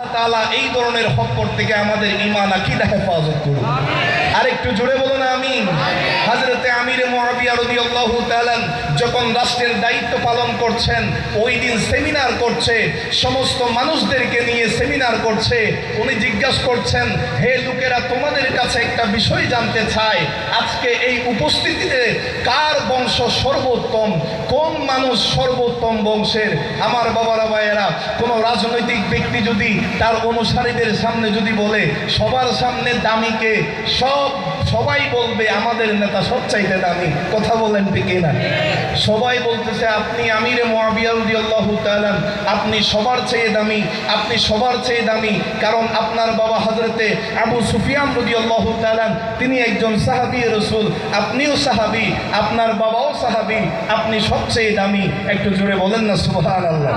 তাআলা এই ধরনের হক থেকে আমাদের ঈমান আকীদা হেফাজত করুন। আরেকটু জোরে বলুন আমিন। হযরতে আমির মুআবিয়া রাদিয়াল্লাহু তাআলা যখন রাষ্ট্রের দায়িত্ব পালন করছেন, ওই দিন সেমিনার করছে, সমস্ত মানুষদেরকে নিয়ে সেমিনার করছে। উনি জিজ্ঞাসা করছেন, হে লোকেরা, তোমাদের কাছে একটা বিষয় জানতে চাই, আজকে এই উপস্থিতিতে কার বংশ সর্বোত্তম, কোন মানুষ সর্বোত্তম বংশের? আমার বাবারা ভাইয়েরা, কোনো রাজনৈতিক ব্যক্তি যদি তার অনুসারীদের সামনে যদি বলে সবার সামনে দামিকে, সবাই বলবে আমাদের নেতা সবচাইতে দামি। কথা বলেন ঠিক না? সবাই বলতেছে আপনি আমিরে মুআবিয়া রাদিয়াল্লাহু তাআলা, আপনি সবার চেয়ে দামি, আপনি সবার চেয়ে দামি। কারণ আপনার বাবা হযরতে আবু সুফিয়ান রাদিয়াল্লাহু তাআলা তিনি একজন সাহাবী রাসূল, আপনিও সাহাবী, আপনার বাবাও সাহাবী, আপনি সবচেয়ে দামি। একটু জোরে বলেন না সুবহানাল্লাহ।